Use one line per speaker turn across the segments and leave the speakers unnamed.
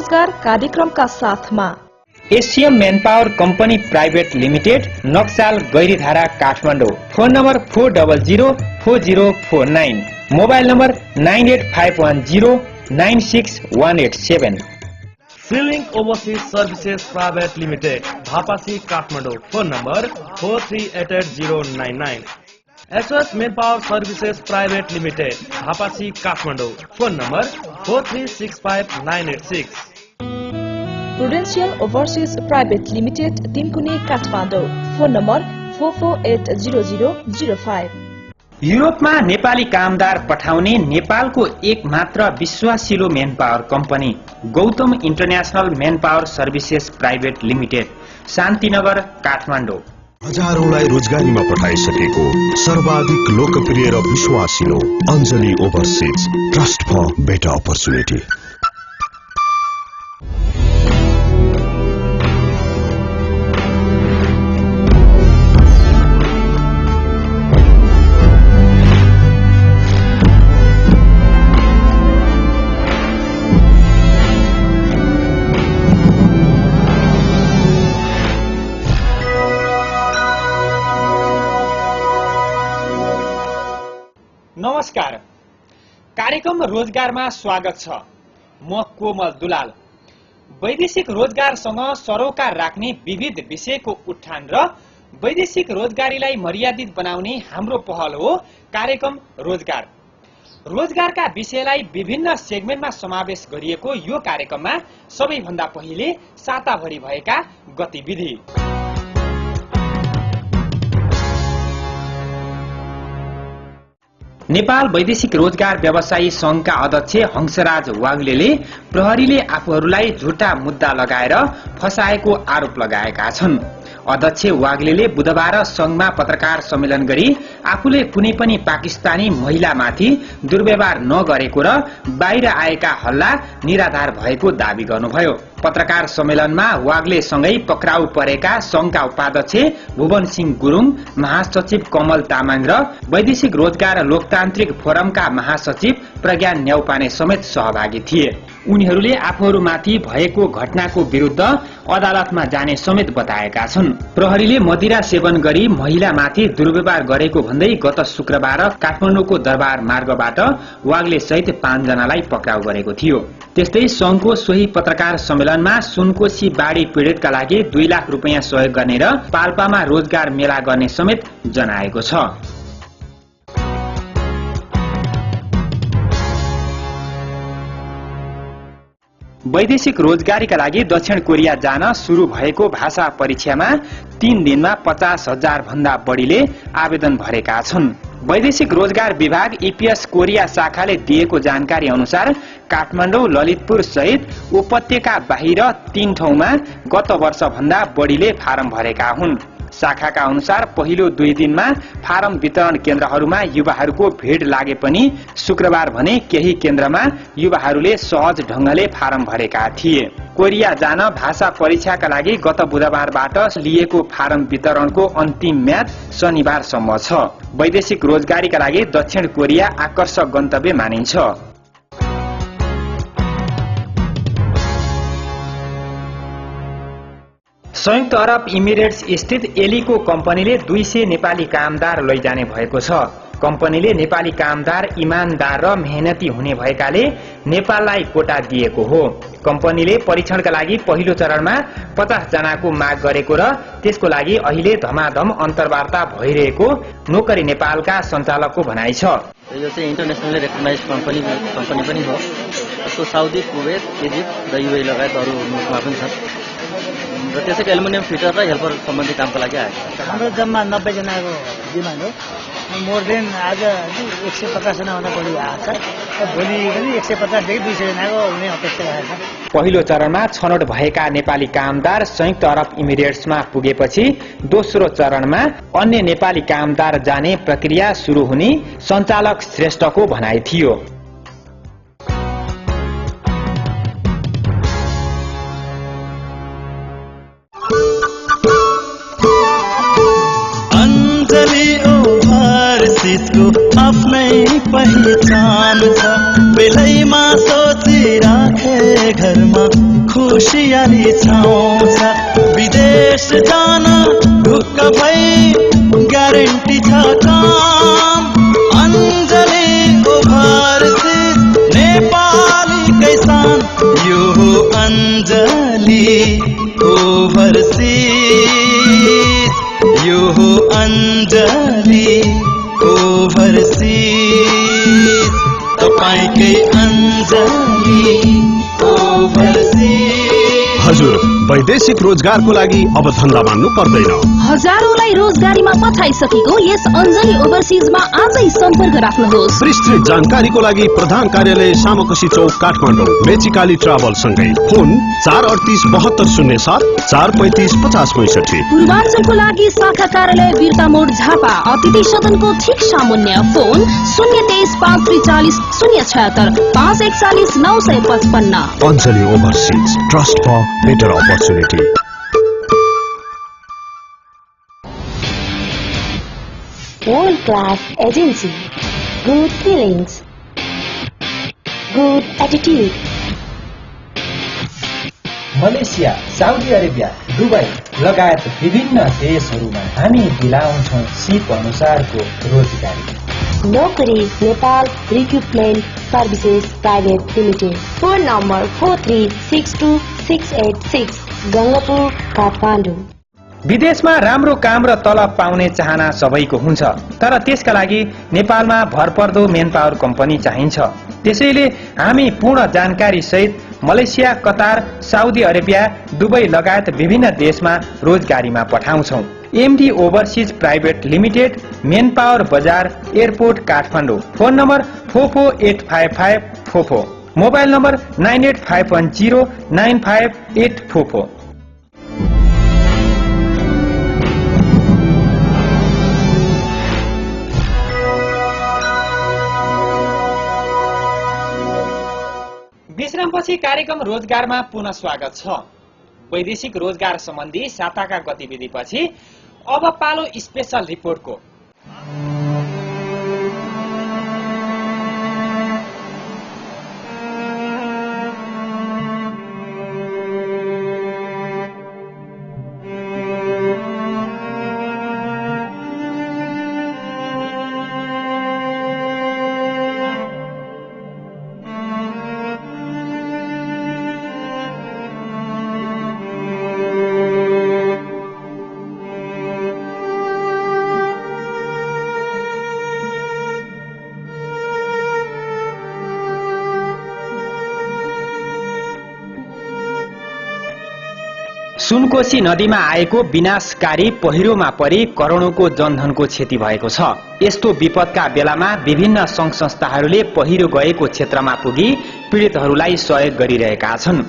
रोजगार कार्यक्रमका साथमा
Asian manpower company private limited Naxal Gairidhara Kathmandu. Phone number 40040409, mobile number 9851096187।
Sealing overseas services private limited Bhapasi Kathmandu. Phone number 43880099। SS manpower services private limited Bhapasi Kathmandu. Phone number 4365986।
Prudential overseas private limited Tinkune Kathmandu. Phone number 44800005।
युरोपमा नेपाली कामदार पठाउने नेपालको एक मात्र विश्वासिलो manpower company Gautam international manpower services private limited, Shantinagar Kathmandu.
हजारौंलाई रोजगारीमा पठाइसकेको सर्वाधिक लोकप्रिय र विश्वासिलो Anjali overseas, trust for better opportunity.
नमस्कार, कार्यक्रम रोजगारमा स्वागत छ। म कोमल दुलाल। वैदेशिक रोजगारसँग सरोकार राख्ने विविध विषयको उठान र वैदेशिक रोजगारीलाई मर्यादित बनाउने हाम्रो पहल हो कार्यक्रम रोजगार। रोजगारका विषयलाई विभिन्न सेगमेन्टमा समावेश गरिएको यो कार्यक्रममा सबैभन्दा पहिले साताभरि भएका गतिविधि। नेपाल वैदेशिक रोजगार व्यवसायी संघका अध्यक्ष हंसराज वाग्लेले प्रहरीले आफूहरूलाई झुटा मुद्दा लगाएर फसाएको आरोप लगाएका छन्। अध्यक्ष वाग्लेले बुधबार संघमा पत्रकार सम्मेलन गरी आफूले कुनै पनि पाकिस्तानी महिलामाथि दुर्व्यवहार नगरेको र बाहिर आएका हल्ला निराधार भएको दावी गर्नुभयो। पत्रकार सम्मेलनमा वाग्ले सँगै पक्राउ परेका संघका उपाध्यक्ष भुवन सिंह गुरुङ, महासचिव कमल तामाङ र वैदेशिक रोजगार लोकतान्त्रिक फोरमका महासचिव प्रज्ञान न्याउपाने समेत सहभागी थिए। उनीहरूले आफूहरूमाथि भएको घटनाको विरुद्ध अदालतमा जाने समेत बताएका छन्। प्रहरीले मदिरा सेवन गरी महिलामाथि दुर्व्यवहार गरेको भन्दै गत शुक्रबार काठमाडौँको दरबार मार्गबाट वाग्ले सहित 5 जनालाई पक्राउ गरेको थियो। त्यस्तै संघको सोही पत्रकार सम्मेलनमा सुनकोशी बाढी पीडितका लागि 2 लाख रुपियाँ सहयोग गर्ने र पाल्पामा रोजगार मेला गर्ने समेत जनाएको छ। वैदेशिक रोजगारीका लागि दक्षिण कोरिया जान शुरू भएको भाषा परीक्षामा 3 दिनमा 50,000 भन्दा बढीले आवेदन भरेका छन्। वैदेशिक रोजगार विभाग ईपीएस कोरिया शाखाले दिएको जानकारी अनुसार काठमाडौँ, ललितपुर सहित उपत्यका बाहिर 3 ठाउँमा गत वर्ष भन्दा बढीले फारम भरेका हुन्। शाखाका अनुसार पहिलो 2 दिनमा फारम वितरण केन्द्रहरूमा युवाहरूको भीड़ लागे पनि शुक्रबार भने केही केन्द्रमा युवाहरूले सहज ढंगले फारम भरेका थिए। कोरिया जान भाषा परीक्षाका लागि गत बुधबारबाट लिएको फारम वितरणको अन्तिम म्याद शनिबारसम्म छ। वैदेशिक रोजगारीका लागि दक्षिण कोरिया आकर्षक गन्तव्य मानिन्छ। संयुक्त अरब इमिरेट्स स्थित एलीको कम्पनीले 200 नेपाली कामदार लैजाने भएको छ। कम्पनीले नेपाली कामदार इमानदार र मेहनती हुने भएकाले नेपाललाई कोटा दिएको हो। कम्पनीले परीक्षणका लागि पहिलो चरणमा 50 जनाको माग गरेको र त्यसको लागि अहिले धमाधम अन्तर्वार्ता भइरहेको नोकरी नेपालका सञ्चालकको भनाइ छ।
यो चाहिँ इन्टरनेसनली रेकग्नाइज कम्पनी पनि हो। यसको साउदी, कुवेत, इजिप्ट र युएई लगायत अरू मुलुकमा पनि छ र त्यसैको एल्युमिनियम फिटर र हेल्पर सम्बन्धी कामको लागि आएको छ।
हाम्रो जम्मा 90 जनाको डिमान्ड हो। मोर देन आज 150 जनाभन्दा बढी आएको छ। भोलि पनि 150 देखि 200 जनाको हुने अपेक्षा रहेको छ।
पहिलो चरणमा छनौट भएका नेपाली कामदार संयुक्त अरब इमिरेट्समा पुगेपछि दोस्रो चरणमा अन्य नेपाली कामदार जाने प्रक्रिया सुरु हुने सञ्चालक श्रेष्ठको भनाइ थियो।
आफ्नै पहिचान छ, बेलैमा सोचिराखे घरमा खुसियाली छाउँछ विदेश जान ढुक्क भई ग्यारेन्टी छ काम अञ्जली ओभरसिज नेपाली कैसान यो हो अञ्जली ओभरसिज यो हो अञ्जली ओभरसिज तपाईकै अञ्जली ओभरसिज।
हजुर वैदेशिक रोजगारको लागि अब धन्दा मान्नु पर्दैन।
हजारौंलाई रोजगारीमा पठाइसकेको यस अञ्जली ओभरसिजमा आजै सम्पर्क राख्नुहोस्।
विस्तृत जानकारीको लागि प्रधान कार्यालय सामकोशी चौक काठमाडौँ मेचिकाली ट्राभल सँगै फोन 4387207 4355065।
पूर्वाञ्चलको लागि शाखा कार्यालय वीरता मोड झापा अतिथि सदनको ठीक सामुन्य phone 023 540 076 541 955।
Anjali overseas trust for better opportunity.
World class agency, good feelings, good attitude.
Malaysia, Saudi Arabia, Dubai लगायत विभिन्न देशहरूमा हामी दिलाउँछौँ सिप अनुसारको रोजगारी।
Nokari Nepal recruitment services private limited. Phone number 4362686 Gangapur Kathmandu.
विदेशमा राम्रो काम र तलब पाउने चाहना सबैको हुन्छ, तर त्यसका लागि नेपालमा भरपर्दो मेनपावर कम्पनी चाहिन्छ। त्यसैले हामी पूर्ण जानकारी सहित Malaysia, Qatar, Saudi Arabia, Dubai लगायत विभिन्न देशमा रोजगारीमा पठाउँछौं। MD overseas private limited, manpower बजार, airport Kathmandu. Phone number 4485544, mobile number 98510 95844। विश्रामपछि कार्यक्रम रोजगारमा पुनः स्वागत छ। वैदेशिक रोजगार सम्बन्धी साताका गतिविधिपछि अब पालो स्पेशल रिपोर्टको। सुनकोशी नदीमा आएको विनाशकारी पहिरोमा परि करोडौंको जनधनको क्षति भएको छ। यस्तो विपदका बेलामा विभिन्न संघ संस्थाहरूले पहिरो गएको क्षेत्रमा पुगी पीडितहरूलाई सहयोग गरिरहेका छन्।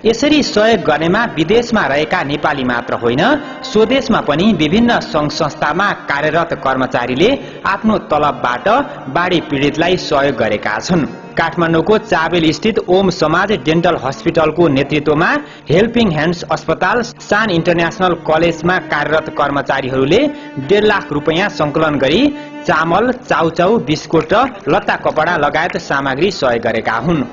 यसरी सहयोग गर्नेमा विदेशमा रहेका नेपाली मात्र होइन, स्वदेशमा पनि विभिन्न संघ संस्थामा कार्यरत कर्मचारीले आफ्नो तलबबाट बाढी पीडितलाई सहयोग गरेका छन्। काठमाडौँको चाबेल स्थित ओम समाज डेन्टल हस्पिटलको नेतृत्वमा हेल्पिङ ह्यान्ड्स अस्पताल, सान इन्टरनेशनल कलेजमा कार्यरत कर्मचारीहरूले 1.5 लाख रुपियाँ संकलन गरी चामल, चाउचाउ, बिस्कुट र लत्ता कपडा लगायत सामग्री सहयोग गरेका हुन्।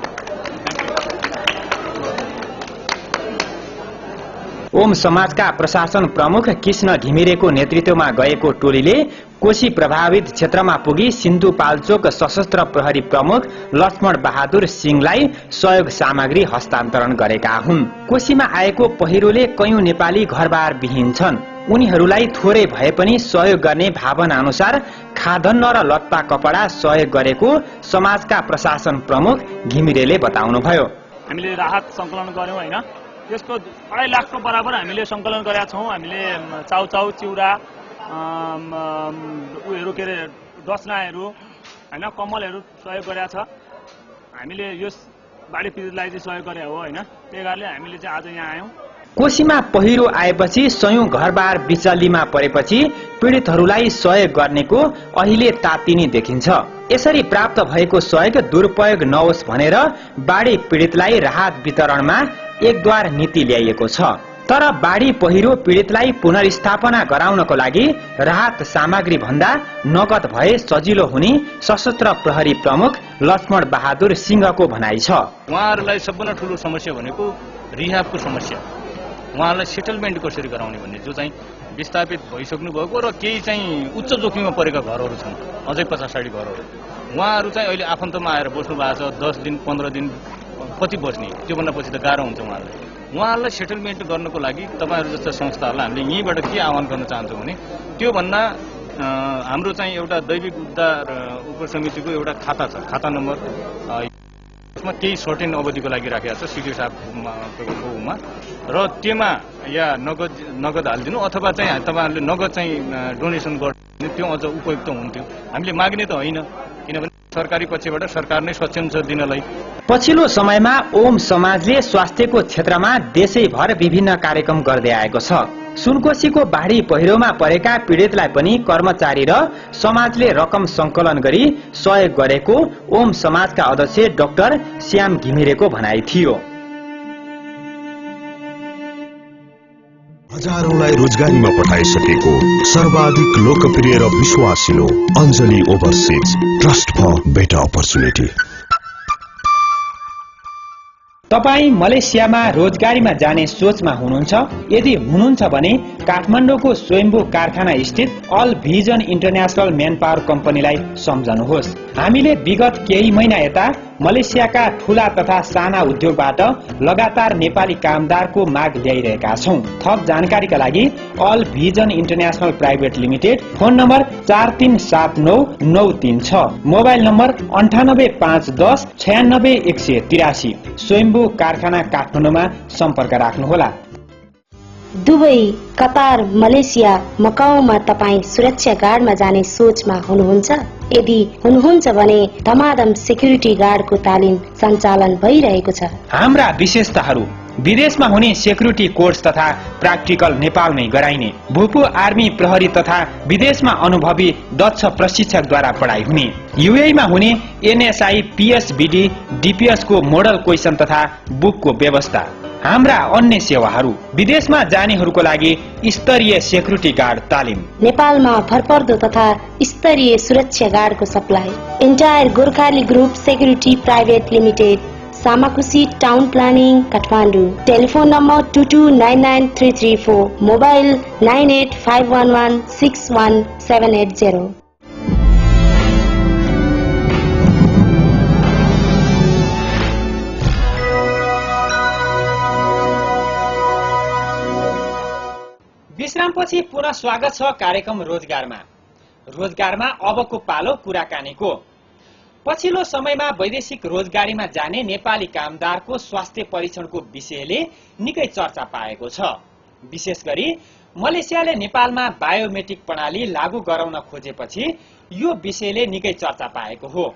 ओम समाजका प्रशासन प्रमुख कृष्ण घिमिरेको नेतृत्वमा गएको टोलीले कोशी प्रभावित क्षेत्रमा पुगी सिन्धुपाल्चोक सशस्त्र प्रहरी प्रमुख लक्ष्मण बहादुर सिंहलाई सहयोग सामग्री हस्तान्तरण गरेका हुन्। कोशीमा आएको पहिरोले कयौं नेपाली घरबार विहीन छन्। उनीहरूलाई थोरै भए पनि सहयोग गर्ने भावना अनुसार खाद्यान्न र लत्ता कपडा सहयोग गरेको समाजका प्रशासन प्रमुख घिमिरेले बताउनुभयो।
हामीले राहत संकलन गर्यौं हैन, त्यसको 2.5 लाखको बराबर हामीले संकलन गरेका छौं। हामीले चाउचाउ, चिउरा, उयोहरू के अरे दसनाहरू हैन, कम्मलहरू सहयोग गरेका छ। हामीले यो बाढी पीडितलाई चाहिँ सहयोग गरे हो हैन, त्यही कारणले हामीले चाहिँ आज यहाँ आयौं।
कोशीमा पहिरो आएपछि सयौं घरबार बिचल्लीमा परेपछि पीडितहरूलाई सहयोग गर्नेको अहिले तातिनी देखिन्छ। यसरी प्राप्त भएको सहयोग दुरुपयोग नहोस् भनेर बाढी पीडितलाई राहत वितरणमा एकद्वार नीति ल्याइएको छ। तर बाढी पहिरो पीडितलाई पुनर्स्थापना गराउनको लागि राहत सामग्री भन्दा नगद भए सजिलो हुने सशस्त्र प्रहरी प्रमुख लक्ष्मण बहादुर सिंहको भनाइ छ।
उहाँहरूलाई सबभन्दा ठूलो समस्या भनेको रिहाबको समस्या, उहाँलाई सेटलमेन्ट कसरी गराउने भन्ने, जो चाहिँ विस्थापित भइसक्नु भएको र केही चाहिँ उच्च जोखिममा परेका घरहरू छन्, अझै 50-60 घरहरू, उहाँहरू चाहिँ अहिले आफन्तमा आएर बस्नु भएको छ। 10 दिन 15 दिन कति बस्ने, त्योभन्दा पछि त गाह्रो हुन्छ उहाँहरूलाई सेटलमेन्ट गर्नको लागि तपाईँहरू जस्ता संस्थाहरूलाई हामीले यहीँबाट के आह्वान गर्न चाहन्छौँ भने त्योभन्दा हाम्रो चाहिँ एउटा दैविक उद्धार उपसमितिको एउटा खाता छ, खाता नम्बर यसमा केही सर्टेन अवधिको लागि राखेको छ सिडिओ साहबमा, र त्यसमा या नगद हालिदिनु अथवा चाहिँ तपाईँहरूले नगद चाहिँ डोनेसन गरिदिनु, त्यो अझ उपयुक्त हुन्थ्यो। हामीले माग्ने त होइन, किनभने सरकारी पक्षबाट सरकार नै सक्षम छ दिनलाई।
पछिल्लो समयमा ओम समाजले स्वास्थ्यको क्षेत्रमा देशैभर विभिन्न कार्यक्रम गर्दै आएको छ। सुनकोशीको बाढी पहिरोमा परेका पीडितलाई पनि कर्मचारी र समाजले रकम संकलन गरी सहयोग गरेको ओम समाजका अध्यक्ष डाक्टर श्याम घिमिरेको भनाइ थियो।
हजारौंलाई रोजगारीमा पठाइसकेको सर्वाधिक लोकप्रिय र विश्वासिलो Anjali overseas, trust for better opportunity.
तपाई मलेसियामा रोजगारीमा जाने सोचमा हुनुहुन्छ? यदि हुनुहुन्छ भने काठमाडौँको स्वयम्भू कारखाना स्थित Al vision international man power कम्पनीलाई सम्झनुहोस्। हामीले विगत केही महिना यता मलेसियाका ठूला तथा साना उद्योगबाट लगातार नेपाली कामदारको माग ल्याइरहेका छौं। थप जानकारीका लागि Al vision international private limited, phone number 437993 mobile number 985110 96183, Swayambhu कारखाना काठमाडौँमा सम्पर्क राख्नुहोला।
दुबई, कतार, मलेसिया, मकाउमा तपाईँ सुरक्षा गार्डमा जाने सोचमा हुनुहुन्छ? यदि हुनुहुन्छ भने धमाधम सेक्युरिटी गार्डको तालिम सञ्चालन भइरहेको छ। हाम्रा
विशेषताहरू: विदेशमा हुने सेक्युरिटी कोर्स तथा प्र्याक्टिकल नेपालमै गराइने, भूपू आर्मी प्रहरी तथा विदेशमा अनुभवी दक्ष प्रशिक्षकद्वारा पढाइ हुने, युएईमा हुने एनएसआई पीएसबीडी डीपीएस को मोडल क्वेशन तथा बुकको व्यवस्था। हाम्रा अन्य सेवाहरू: विदेशमा जानेहरूको लागि स्तरीय सेक्युरिटी गार्ड तालिम,
नेपालमा भरपर्दो तथा स्तरीय सुरक्षा गार्डको supply, entire Gorkhali group security private limited, Samakhusi town planning, Kathmandu. Telephone number 2299334, mobile 9851161780।
विश्रामपछि पुनः स्वागत छ कार्यक्रम रोजगारमा। रोजगारमा अबको पालो कुराकानीको। पछिल्लो समयमा वैदेशिक रोजगारीमा जाने नेपाली कामदारको स्वास्थ्य परीक्षणको विषयले निकै चर्चा पाएको छ। विशेष गरी मलेसियाले नेपालमा बायोमेट्रिक प्रणाली लागू गराउन खोजेपछि यो विषयले निकै चर्चा पाएको हो।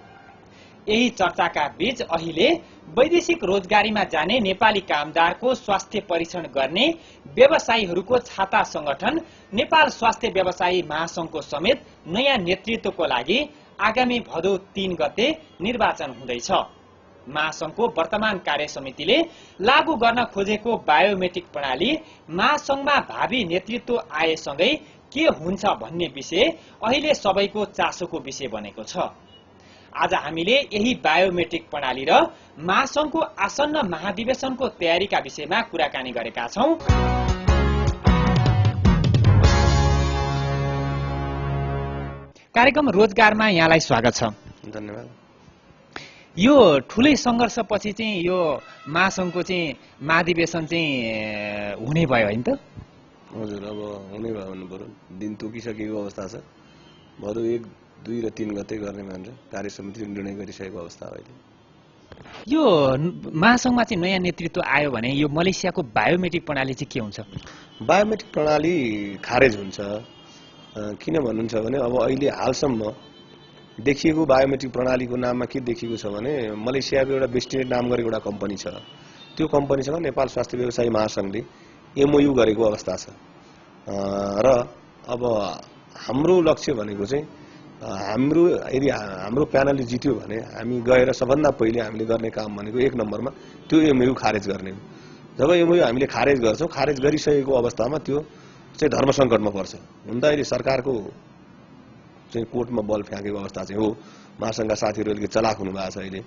यही चर्चाका बीच अहिले वैदेशिक रोजगारीमा जाने नेपाली कामदारको स्वास्थ्य परीक्षण गर्ने व्यवसायीहरूको छाता संगठन नेपाल स्वास्थ्य व्यवसायी महासंघको समेत नयाँ नेतृत्वको लागि आगामी भदौ 3 गते निर्वाचन हुँदैछ। महासंघको वर्तमान कार्य समितिले लागू गर्न खोजेको बायोमेट्रिक प्रणाली महासंघमा भावी नेतृत्व आएसँगै के हुन्छ भन्ने विषय अहिले सबैको चासोको विषय बनेको छ। आज हामीले यही बायोमेट्रिक प्रणाली र महासंघको आसन्न महाधिवेशनको तयारीका विषयमा कुराकानी गरेका छौं। कार्यक्रम रोजगारमा यहाँलाई स्वागत छ।
धन्यवाद।
यो ठूलै संघर्षपछि चाहिँ यो महासंघको चाहिँ महाधिवेशन चाहिँ हुने भयो हैन त?
हजुर, अब हुने भयो भन्नु पर्यो। दिन तोकिसकेको अवस्था छ। भदौ 1, 2 र 3 गते गर्ने भनेर कार्य समितिले निर्णय गरिसकेको अवस्था हो अहिले।
यो महासंघमा चाहिँ नयाँ नेतृत्व आयो भने यो मलेसियाको बायोमेट्रिक प्रणाली चाहिँ के हुन्छ?
बायोमेट्रिक प्रणाली खारेज हुन्छ। किन भन्नुहुन्छ भने अब अहिले हालसम्म देखिएको बायोमेट्रिक प्रणालीको नाममा के देखिएको छ भने मलेसियाको एउटा बेस्टिनेट नाम गरेको एउटा कम्पनी छ। त्यो कम्पनीसँग नेपाल स्वास्थ्य व्यवसायी महासंघले एमओयू गरेको अवस्था छ। र अब हाम्रो लक्ष्य भनेको चाहिँ यदि हाम्रो प्यानलले जित्यो भने हामी गएर सबभन्दा पहिले हामीले गर्ने काम भनेको 1 नम्बरमा त्यो एमओयू खारेज गर्ने हो। जब एमओयू हामीले खारेज गर्छौँ, खारेज गरिसकेको अवस्थामा त्यो चाहिँ धर्म सङ्कटमा पर्छ। हुन त अहिले सरकारको चाहिँ कोर्टमा बल फ्याँकेको अवस्था चाहिँ हो। महासङ्घका साथीहरू अलिकति चलाक हुनुभएको छ अहिले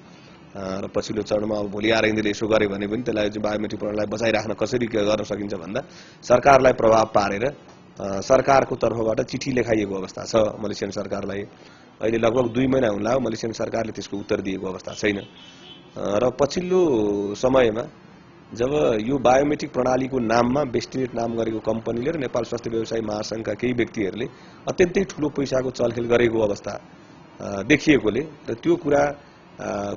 र पछिल्लो चरणमा अब भोलि आएर यिनीहरूले यसो गरे भने पनि त्यसलाई चाहिँ बायोमेट्रिक प्रणालीलाई बचाइराख्न कसरी गर्न सकिन्छ भन्दा सरकारलाई प्रभाव पारेर सरकारको तर्फबाट चिठी लेखाइएको अवस्था छ मलेसियन सरकारलाई। अहिले लगभग 2 महिना हुन लाग्यो मलेसियन सरकारले त्यसको उत्तर दिएको अवस्था छैन। र पछिल्लो समयमा जब यो बायोमेट्रिक प्रणालीको नाममा बेस्टिनेट नाम गरेको कम्पनीले र नेपाल स्वास्थ्य व्यवसायी महासङ्घका केही व्यक्तिहरूले अत्यन्तै ठूलो पैसाको चलखेल गरेको अवस्था देखिएकोले र त्यो कुरा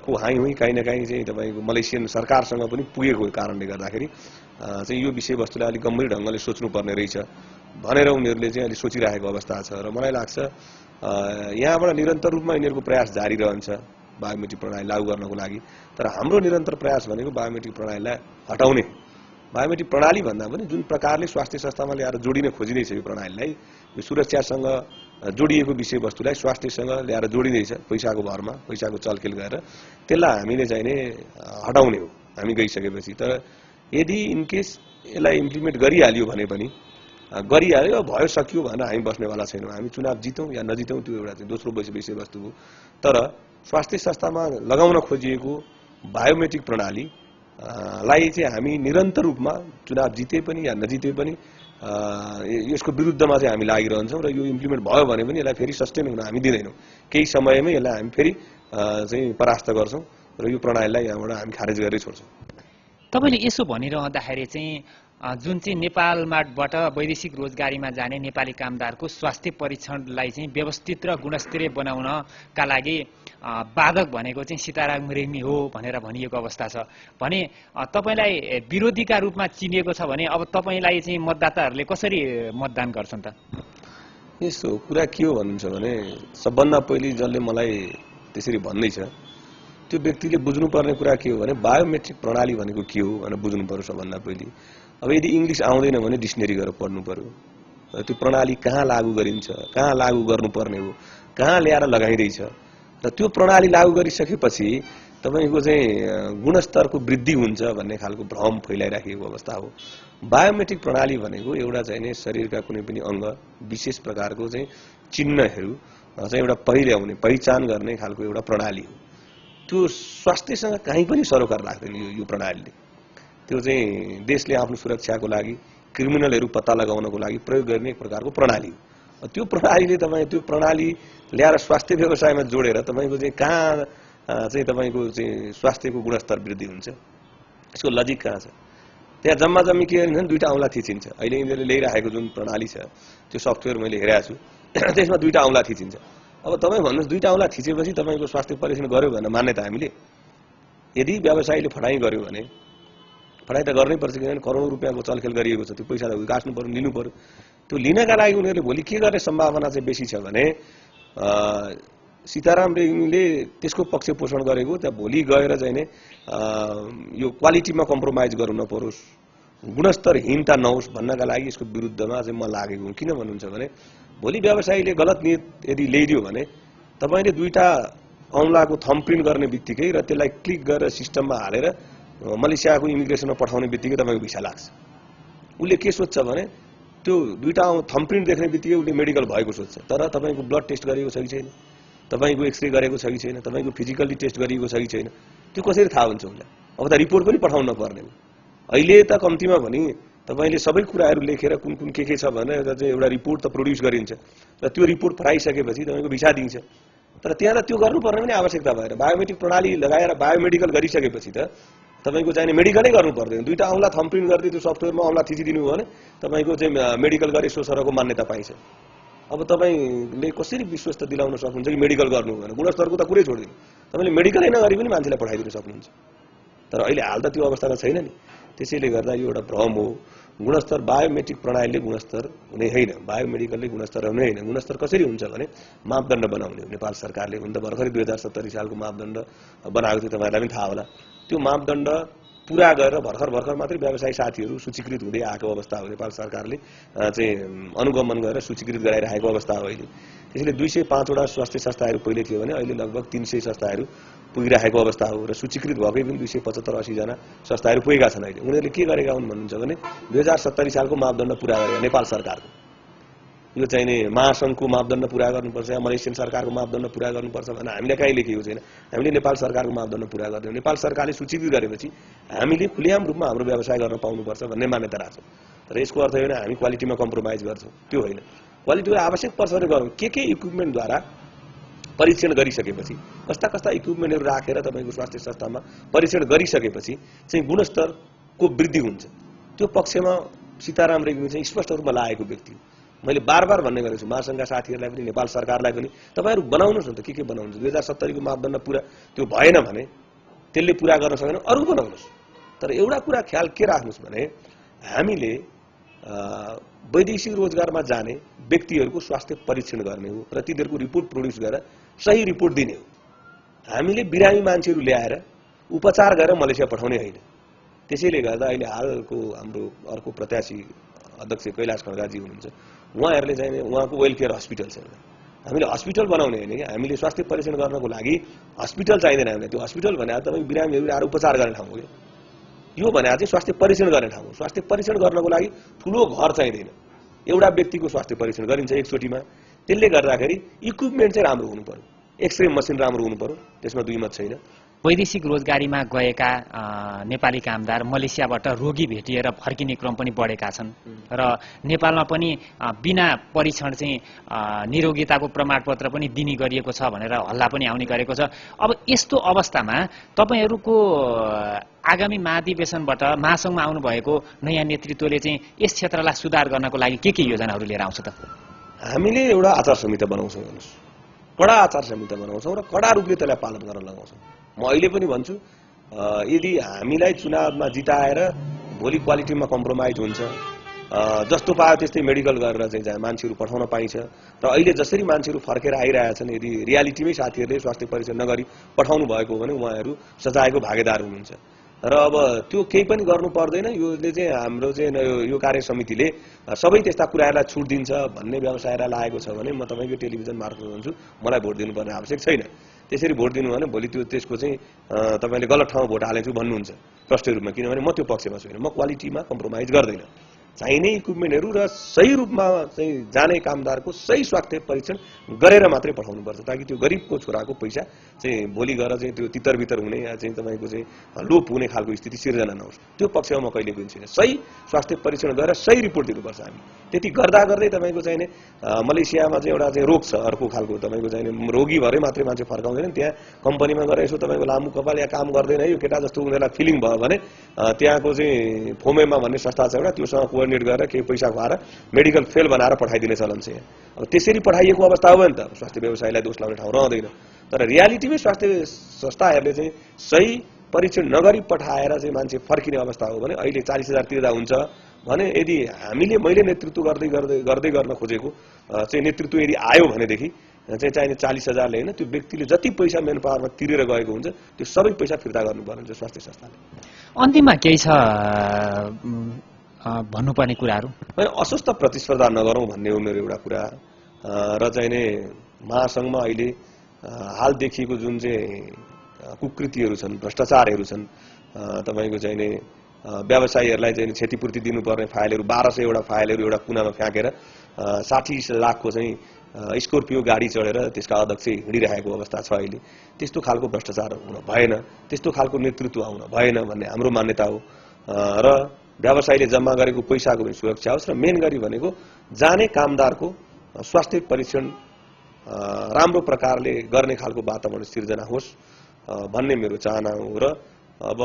को हाई हुई कहीँ न कहीँ चाहिँ तपाईँको मलेसियन सरकारसँग पनि पुगेको कारणले गर्दाखेरि चाहिँ यो विषयवस्तुलाई अलिक गम्भीर ढङ्गले सोच्नुपर्ने रहेछ भनेर उनीहरूले चाहिँ अहिले सोचिरहेको अवस्था छ। र मलाई लाग्छ यहाँबाट निरन्तर रूपमा यिनीहरूको प्रयास जारी रहन्छ बायोमेट्रिक प्रणाली लागू गर्नको लागि। तर हाम्रो निरन्तर प्रयास भनेको बायोमेट्रिक प्रणालीलाई हटाउने। बायोमेट्रिक प्रणाली भन्दा पनि जुन प्रकारले स्वास्थ्य संस्थामा ल्याएर जोडिन खोजिँदैछ यो प्रणालीलाई, यो सुरक्षासँग जोडिएको विषयवस्तुलाई स्वास्थ्यसँग ल्याएर जोडिँदैछ पैसाको भरमा, पैसाको चलखेल गरेर, त्यसलाई हामीले चाहिँ नै हटाउने हो हामी गइसकेपछि। तर यदि इनकेस यसलाई इम्प्लिमेन्ट गरिहाल्यो भने पनि गरिहाल्यो भयो सकियो भनेर हामी बस्नेवाला छैनौँ। हामी चुनाव जितौँ या नजितौँ त्यो एउटा चाहिँ दोस्रो विषयवस्तु हो। तर स्वास्थ्य संस्थामा लगाउन खोजिएको बायोमेट्रिक प्रणाली लाई चाहिँ हामी निरन्तर रूपमा चुनाव जिते पनि या नजिते पनि यसको विरुद्धमा चाहिँ हामी लागिरहन्छौँ र यो इम्प्लिमेन्ट भयो भने पनि यसलाई फेरि सस्टेन हुन हामी दिँदैनौँ। केही समयमै यसलाई हामी फेरि चाहिँ परास्त गर्छौँ र यो प्रणालीलाई यहाँबाट हामी खारेज गरेर छोड्छौँ।
तपाईँले यसो भनिरहँदाखेरि चाहिँ जुन चाहिँ नेपालबाट वैदेशिक रोजगारीमा जाने नेपाली कामदारको स्वास्थ्य परीक्षणलाई चाहिँ व्यवस्थित र गुणस्तरीय बनाउनका लागि बाधक भनेको चाहिँ सीताराम रेग्मी हो भनेर भनिएको अवस्था छ भने तपाईँलाई विरोधीका रूपमा चिनिएको छ भने अब तपाईँलाई चाहिँ मतदाताहरूले कसरी मतदान गर्छन् त?
यसो कुरा के हो भन्नुहुन्छ भने सबभन्दा पहिले जसले मलाई त्यसरी भन्दैछ त्यो व्यक्तिले बुझ्नुपर्ने कुरा के हो भने बायोमेट्रिक प्रणाली भनेको के हो भनेर बुझ्नु पर्यो सबभन्दा पहिले। अब यदि इङ्ग्लिस आउँदैन भने डिक्सनरी गरेर पढ्नु पर्यो। त्यो प्रणाली कहाँ लागू गरिन्छ, कहाँ लागू गर्नुपर्ने हो, कहाँ ल्याएर लगाइँदैछ र त्यो प्रणाली लागू गरिसकेपछि तपाईँको चाहिँ गुणस्तरको वृद्धि हुन्छ भन्ने खालको भ्रम फैलाइराखेको अवस्था हो। बायोमेट्रिक प्रणाली भनेको एउटा चाहिँ शरीरका कुनै पनि अङ्ग विशेष प्रकारको चाहिँ चिन्हहरू चाहिँ एउटा पहिल्याउने पहिचान गर्ने खालको एउटा प्रणाली हो। त्यो स्वास्थ्यसँग कहीँ पनि सरोकार राख्दैन यो प्रणालीले। त्यो चाहिँ देशले आफ्नो सुरक्षाको लागि क्रिमिनलहरू पत्ता लगाउनको लागि प्रयोग गर्ने एक प्रकारको प्रणाली हो। त्यो प्रणालीले तपाईँ त्यो प्रणाली ल्याएर स्वास्थ्य व्यवसायमा जोडेर तपाईँको चाहिँ कहाँ चाहिँ तपाईँको चाहिँ स्वास्थ्यको गुणस्तर वृद्धि हुन्छ, यसको लजिक कहाँ छ? त्यहाँ जम्मा जम्मी के गरिन्छ, 2टा औँला थिचिन्छ। अहिले यिनीहरूले ल्याइरहेको जुन प्रणाली छ त्यो सफ्टवेयर मैले हेरेको छु, त्यसमा 2टा औँला थिचिन्छ। अब तपाईँ भन्नुहोस् 2टा औँला थिचेपछि तपाईँको स्वास्थ्य परीक्षण गर्यो भने मान्ने त हामीले? यदि व्यवसायीले फटाइ गर्यो भने फटाइ त गर्नै पर्छ, किनभने करोडौँ रुपियाँको चलखेल गरिएको छ, त्यो पैसा त गाँच्नु पर्यो, लिनु पर्यो। त्यो लिनका लागि उनीहरूले भोलि के गर्ने सम्भावना चाहिँ बेसी छ भने सीताराम रेग्मीले त्यसको पक्ष पोषण गरेको त्यहाँ भोलि गएर चाहिँ नै यो क्वालिटीमा कम्प्रोमाइज गर्नु नपरोस्, गुणस्तरहीनता नहोस् भन्नका लागि यसको विरुद्धमा चाहिँ म लागेको हुँ। किन भन्नुहुन्छ भने भोलि व्यवसायीले गलत नियत यदि ल्याइदियो भने तपाईँले 2टा औँलाको थम्प्रिन्ट गर्ने बित्तिकै र त्यसलाई क्लिक गरेर सिस्टममा हालेर मलेसियाको इमिग्रेसनमा पठाउने बित्तिकै तपाईँको भिसा लाग्छ। उसले के सोध्छ भने त्यो 2टा थम्प्रिन्ट देख्ने बित्तिकै उसले मेडिकल भएको सोध्छ, तर तपाईँको ब्लड टेस्ट गरेको छ कि छैन, तपाईँको एक्सरे गरेको छ कि छैन, तपाईँको फिजिकल्ली टेस्ट गरिएको छ कि छैन, त्यो कसरी थाहा हुन्छ उसलाई? अब त रिपोर्ट पनि पठाउनु नपर्ने हो। अहिले त कम्तीमा भने तपाईँले सबै कुराहरू लेखेर कुन कुन के छ भनेर चाहिँ एउटा रिपोर्ट त प्रोड्युस गरिन्छ र त्यो रिपोर्ट पठाइसकेपछि तपाईँको भिसा दिन्छ। तर त्यहाँ त त्यो गर्नुपर्ने पनि आवश्यकता भएर बायोमेट्रिक प्रणाली लगाएर बायोमेडिकल गरिसकेपछि त तपाईँको चाहिने मेडिकलै गर्नु पर्दैन। 2टा औँला थम्प्रिन्ट गर्दै त्यो सफ्टवेयरमा औँला थिचिदिनु हो भने तपाईँको चाहिँ मेडिकल गरे सो सरको मान्यता पाइन्छ। अब तपाईँले कसरी विश्वस्त दिलाउन सक्नुहुन्छ कि मेडिकल गर्नु हो भने? गुणस्तरको त कुरै छोडिदिनु, तपाईँले मेडिकलै नगरी पनि मान्छेलाई पठाइदिनु सक्नुहुन्छ। तर अहिले हाल त त्यो अवस्थामा छैन नि। त्यसैले गर्दा यो एउटा भ्रम हो। गुणस्तर बायोमेट्रिक प्रणालीले गुणस्तर हुने होइन, बायोमेडिकलले गुणस्तर हुने होइन। गुणस्तर कसरी हुन्छ भने मापदण्ड बनाउने हो। नेपाल सरकारले हुन त भर्खरै 2070 सालको मापदण्ड बनाएको थियो, तपाईँहरूलाई पनि थाहा होला। त्यो मापदण्ड पुरा गरेर भर्खर मात्रै व्यवसायी साथीहरू सूचीकृत हुँदै आएको अवस्था हो। नेपाल सरकारले चाहिँ अनुगमन गरेर सूचीकृत गराइरहेको अवस्था हो अहिले। त्यसैले 205 वटा स्वास्थ्य संस्थाहरू पहिले थियो भने अहिले लगभग 300 संस्थाहरू पुगिरहेको अवस्था हो र सूचीकृत भएकै पनि 275-80 जना संस्थाहरू पुगेका छन्। अहिले उनीहरूले के गरेका हुन् भन्नुहुन्छ भने 2070 सालको मापदण्ड पुरा गरेका नेपाल सरकारको यो चाहिँ नि महासंघको मापदण्ड पुरा गर्नुपर्छ, मलेसियन सरकारको मापदण्ड पुरा गर्नुपर्छ भने हामीले कहीँ लेखेको छैन। हामीले नेपाल सरकारको मापदण्ड पुरा गर्दैनौँ। नेपाल सरकारले सूचीकृत गरेपछि हामीले खुलेआम रूपमा हाम्रो व्यवसाय गर्न पाउनुपर्छ भन्ने मान्यता राख्छौँ। तर यसको अर्थ होइन हामी क्वालिटीमा कम्प्रोमाइज गर्छौँ, त्यो होइन। क्वालिटीको आवश्यक पर्छ भने गरौँ। के इक्विपमेन्टद्वारा परीक्षण गरिसकेपछि कस्ता इक्विपमेन्टहरू राखेर तपाईँको स्वास्थ्य संस्थामा परीक्षण गरिसकेपछि चाहिँ गुणस्तरको वृद्धि हुन्छ। त्यो पक्षमा सीताराम रेग्मी चाहिँ स्पष्ट रूपमा लागेको व्यक्ति हो। मैले बार भन्ने गरेको छु महासंघका साथीहरूलाई पनि नेपाल सरकारलाई पनि तपाईँहरू बनाउनुहोस् न त के बनाउनुहुन्छ। 2070 को मापदण्ड पुरा त्यो भएन भने त्यसले पुरा गर्न सकेन अरू बनाउनुहोस्। तर एउटा कुरा ख्याल के राख्नुहोस् भने हामीले वैदेशिक रोजगारमा जाने व्यक्तिहरूको स्वास्थ्य परीक्षण गर्ने हो र तिनीहरूको रिपोर्ट प्रोड्युस गरेर सही रिपोर्ट दिने हो। हामीले बिरामी मान्छेहरू ल्याएर उपचार गरेर मलेसिया पठाउने होइन। त्यसैले गर्दा अहिले हालको हाम्रो अर्को प्रत्याशी अध्यक्ष कैलाश खड्गाजी हुनुहुन्छ, उहाँहरूले चाहिँ उहाँको वेलफेयर हस्पिटल छ। हामीले हस्पिटल बनाउने होइन कि हामीले स्वास्थ्य परीक्षण गर्नको लागि हस्पिटल चाहिँदैन। हामीलाई त्यो हस्पिटल भनेर तपाईँ बिरामीहरू आएर उपचार गर्ने ठाउँ हो। यो भने चाहिँ स्वास्थ्य परीक्षण गर्ने ठाउँ हो। स्वास्थ्य परीक्षण गर्नको लागि ठुलो घर चाहिँदैन। एउटा व्यक्तिको स्वास्थ्य परीक्षण गरिन्छ एकचोटिमा। त्यसले गर्दाखेरि इक्विपमेन्ट चाहिँ राम्रो हुनु पर्यो, एक्सरे मसिन राम्रो हुनु पर्यो, त्यसमा दुई मत छैन।
वैदेशिक रोजगारीमा गएका नेपाली कामदार मलेसियाबाट रोगी भेटिएर फर्किने क्रम पनि बढेका छन् र नेपालमा पनि बिना परीक्षण चाहिँ निरोगिताको प्रमाणपत्र पनि दिने गरिएको छ भनेर हल्ला पनि आउने गरेको छ। अब यस्तो अवस्थामा तपाईहरूको आगामी महाधिवेशनबाट महासंघमा आउनुभएको नयाँ नेतृत्वले चाहिँ यस क्षेत्रलाई सुधार गर्नको लागि के योजनाहरू लिएर आउँछ त?
हामीले एउटा आचार संहिता बनाउँछौँ, हेर्नुहोस्, कडा आचार संहिता बनाउँछौँ र कडा रूपले त्यसलाई पालन गर्न लगाउँछौँ। म अहिले पनि भन्छु यदि हामीलाई चुनावमा जिताएर भोलि क्वालिटीमा कम्प्रोमाइज हुन्छ, जस्तो पायो त्यस्तै मेडिकल गरेर चाहिँ मान्छेहरू पठाउन पाइन्छ र अहिले जसरी मान्छेहरू फर्केर आइरहेछन्, यदि रियालिटीमै साथीहरूले स्वास्थ्य परीक्षण नगरी पठाउनु भएको हो भने उहाँहरू सजायको भागीदार हुनुहुन्छ। र अब त्यो केही पनि गर्नु पर्दैन। योले चाहिँ हाम्रो चाहिँ यो कार्य समितिले सबै त्यस्ता कुराहरूलाई छुट दिन्छ भन्ने व्यवसायलाई लागेको छ भने म तपाईँको टेलिभिजन मार्फत भन्छु मलाई भोट दिनुपर्ने आवश्यक छैन। त्यसरी भोट दिनु भने भोलि त्यसको चाहिँ तपाईँले गलत ठाउँमा भोट हालेछु भन्नुहुन्छ प्रष्ट रूपमा, किनभने म त्यो पक्षमा छैन। म क्वालिटीमा कम्प्रोमाइज गर्दैन। चाहिने इक्विपमेन्टहरू र सही रूपमा चाहिँ जाने कामदारको सही स्वास्थ्य परीक्षण गरेर मात्रै पठाउनुपर्छ, ताकि त्यो गरिबको छोराको पैसा चाहिँ भोलि गएर चाहिँ त्यो तितर-बितर हुने या चाहिँ तपाईँको चाहिँ लोप हुने खालको स्थिति सिर्जना नहोस्। त्यो पक्षमा म कहिले पनि छैन। सही स्वास्थ्य परीक्षण गरेर सही रिपोर्ट दिनुपर्छ। हामी त्यति गर्दा गर्दै तपाईँको चाहिने मलेसियामा चाहिँ एउटा चाहिँ रोग छ अर्को खालको, तपाईँको चाहिने रोगी भरे मात्रै मान्छे फर्काउँदैन। त्यहाँ कम्पनीमा गएर यसो तपाईँको लामु कपाल या काम गर्दैन यो केटा जस्तो उनीहरूलाई फिलिङ भयो भने त्यहाँको चाहिँ फोमेमा भन्ने संस्था छ एउटा, त्योसँग कोअर्डिनेट गरेर केही पैसा खुवाएर मेडिकल फेल बनाएर पठाइदिने चलन छ यहाँ। अब त्यसरी पठाइएको अवस्था हो भने त स्वास्थ्य व्यवसायलाई दोष लगाउने ठाउँ रहँदैन। तर रियालिटीमै स्वास्थ्य संस्थाहरूले चाहिँ सही परीक्षण नगरी पठाएर चाहिँ मान्छे फर्किने अवस्था हो भने अहिले 40,000 तिर्दा हुन्छ भने यदि मैले नेतृत्व गर्दै गर्न खोजेको चाहिँ नेतृत्व यदि आयो भनेदेखि चाहिँ चाहिने 40,000ले होइन, त्यो व्यक्तिले जति पैसा मेन पावरमा तिरेर गएको हुन्छ त्यो सबै पैसा फिर्ता गर्नुपर्ने हुन्छ स्वास्थ्य संस्थाले।
अन्तिममा केही छ भन्नुपर्ने कुराहरू?
अस्वस्थ प्रतिस्पर्धा नगरौँ भन्ने हो मेरो एउटा कुरा। र चाहिने महासंघमा अहिले हाल देखिएको जुन चाहिँ कुकृतिहरू छन्, भ्रष्टाचारहरू छन्, तपाईँको चाहिने व्यवसायीहरूलाई चाहिँ क्षतिपूर्ति दिनुपर्ने फाइलहरू 1200 वटा फाइलहरू एउटा कुनामा फ्याँकेर 60 लाखको चाहिँ स्कर्पियो गाडी चढेर त्यसका अध्यक्ष हिँडिरहेको अवस्था छ अहिले। त्यस्तो खालको भ्रष्टाचार हुन भएन, त्यस्तो खालको नेतृत्व आउन भएन भन्ने हाम्रो मान्यता हो। र व्यवसायीले जम्मा गरेको पैसाको पनि सुरक्षा होस् र मेन गरी भनेको जाने कामदारको स्वास्थ्य परीक्षण राम्रो प्रकारले गर्ने खालको वातावरण सिर्जना होस् भन्ने मेरो चाहना हो। र अब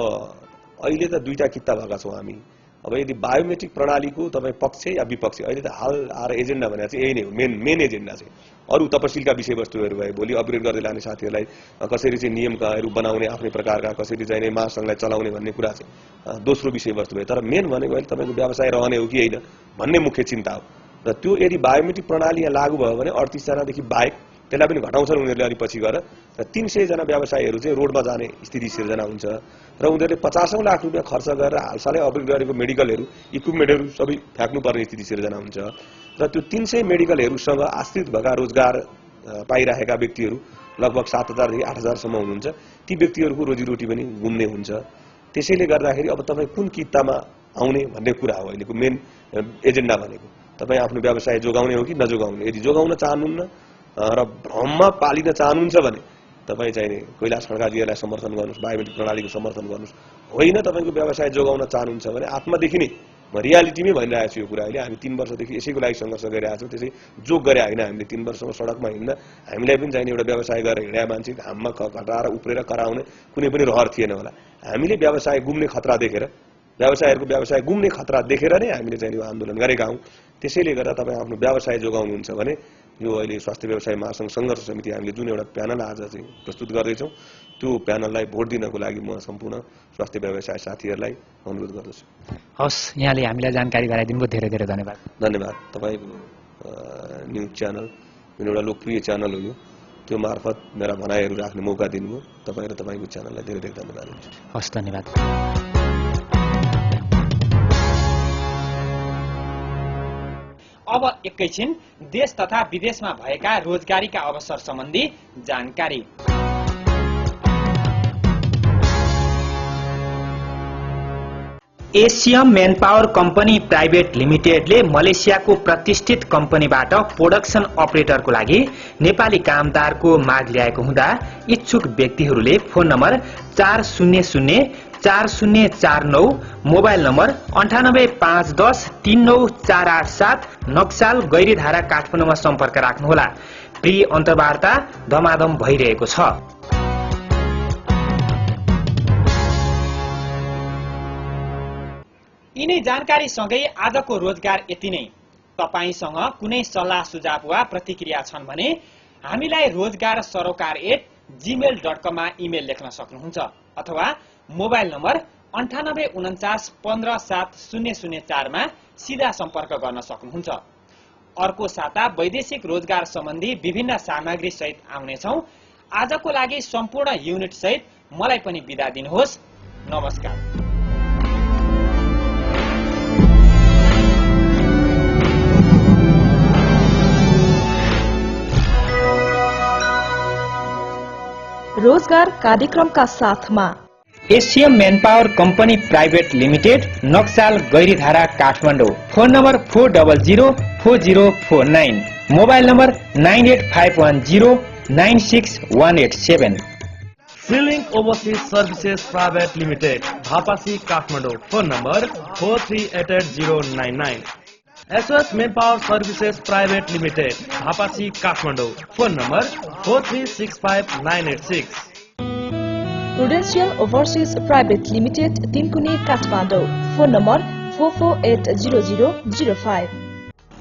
अहिले त दुईटा किता भएका छौँ हामी। अब यदि बायोमेट्रिक प्रणालीको तपाईँ पक्ष या विपक्ष, अहिले त हाल आएर एजेन्डा भनेर चाहिँ यही नै हो। मेन एजेन्डा चाहिँ अरू तपसिलका विषयवस्तुहरू भए भोलि अपग्रेड गर्दै लाने साथीहरूलाई कसरी चाहिँ नियमहरू बनाउने आफ्नै प्रकारका, कसरी चाहिँ महासंघलाई चलाउने भन्ने कुरा चाहिँ दोस्रो विषयवस्तु भयो। तर मेन भनेको अहिले तपाईँको व्यवसाय रहने हो कि होइन भन्ने मुख्य चिन्ता हो। र त्यो यदि बायोमेट्रिक प्रणाली यहाँ लागू भयो भने 38 जनादेखि बाहेक त्यसलाई पनि घटाउँछन् उनीहरूले अलि पछि गएर र 300 जना व्यवसायीहरू चाहिँ रोडमा जाने स्थिति सिर्जना हुन्छ र उनीहरूले 50 लाख रुपियाँ खर्च गरेर हालसालै अपग्रेड गरेको मेडिकलहरू इक्विपमेन्टहरू सबै फ्याक्नुपर्ने स्थिति सिर्जना हुन्छ र त्यो 300 मेडिकलहरूसँग आश्रित भएका रोजगार पाइरहेका व्यक्तिहरू लगभग 7000 देखि 8000 सम्म हुनुहुन्छ ती व्यक्तिहरूको रोजीरोटी पनि गुम्ने हुन्छ त्यसैले गर्दाखेरि अब तपाईँ कुन कित्तामा आउने भन्ने कुरा हो अहिलेको मेन एजेन्डा भनेको तपाईँ आफ्नो व्यवसाय जोगाउने हो कि नजोगाउने यदि जोगाउन चाहनुहुन्न र भ्रममा पालिन चाहनुहुन्छ भने तपाईँ चाहिँ कैलाश खड्काजीलाई समर्थन गर्नुस् बायोमेट्रिक प्रणालीको समर्थन गर्नुस् होइन तपाईको व्यवसाय जोगाउन चाहनुहुन्छ भने आत्मादेखि नै म रियालिटीमै भनिरहेको छु यो कुरा अहिले हामी 3 वर्षदेखि यसैको लागि संघर्ष गरिरहेका छौँ त्यसै जोग गरे होइन हामीले 3 वर्षमा सडकमा हिँड्न हामीलाई पनि चाहिने एउटा व्यवसाय गरेर हिँड्या मान्छे घाममा घटाएर उप्रेर कराउने कुनै पनि रहर थिएन होला हामीले व्यवसाय गुम्ने खतरा देखेर व्यवसायहरूको व्यवसाय गुम्ने खतरा देखेर नै हामीले चाहिँ यो आन्दोलन गरेका हौं त्यसैले गर्दा तपाईँ आफ्नो व्यवसाय जोगाउनुहुन्छ भने यो अहिले स्वास्थ्य व्यवसाय महासंघ संघर्ष समिति हामीले जुन एउटा प्यानल आज चाहिँ प्रस्तुत गर्दैछौँ त्यो प्यानललाई भोट दिनको लागि म सम्पूर्ण स्वास्थ्य व्यवसाय साथीहरूलाई अनुरोध गर्दछु।
हस् यहाँले हामीलाई जानकारी गराइदिनु भयो धेरै धेरै धन्यवाद।
धन्यवाद। तपाईको न्यूज च्यानल जुन एउटा लोकप्रिय च्यानल हो त्यो मार्फत मेरा भनाइहरू राख्ने मौका दिनुभयो तपाईँ र तपाईँको च्यानललाई धेरै धेरै धन्यवाद दिन्छु।
हस् धन्यवाद। अब एकैछिन देश तथा विदेशमा भएका रोजगारीका अवसर सम्बन्धी जानकारी। एसियम मैनपावर कंपनी प्राइवेट लिमिटेडले मलेसियाको प्रतिष्ठित कम्पनीबाट प्रोडक्सन अपरेटरको लागि नेपाली कामदारको माग ल्याएको हुँदा इच्छुक व्यक्तिहरूले phone number 4004049 mobile number 9851039487 Naxal Gairidhara काठमाडौँमा सम्पर्क राख्नुहोला। प्री अन्तर्वार्ता धमाधम भइरहेको छ। यिनै जानकारी सँगै आजको रोजगार यति नै। तपाईसँग कुनै सल्लाह सुझाव वा प्रतिक्रिया छन् भने हामीलाई rozgarsarokar@gmail.com मा इमेल लेख्न सक्नुहुन्छ अथवा मोबाइल नम्बर 9849157004 मा सीधा सम्पर्क गर्न सक्नुहुन्छ। अर्को साता वैदेशिक रोजगार सम्बन्धी विभिन्न सामग्री सहित आउनेछौं। आजको लागि सम्पूर्ण युनिट सहित मलाई पनि बिदा दिनुहोस्। नमस्कार।
रोजगार कार्यक्रमका साथमा
Asian manpower company private limited Naxal Gairidhara Kathmandu. Phone number 40040409 mobile number 9851096187।
Sealing Overseas Services Private Limited Bhapasi Kathmandu. Phone number 43880099। SOS Manpower Services Private Limited Bhapasi Kathmandu. Phone number 4365986।
Prudential Overseas Private Limited Tinkune Kathmandu. Phone number 44800005।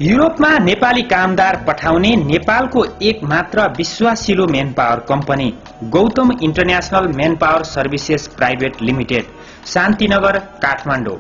युरोपमा नेपाली कामदार पठाउने नेपालको एक मात्र विश्वासिलो manpower company Gautam international manpower services private limited Shantinagar Kathmandu.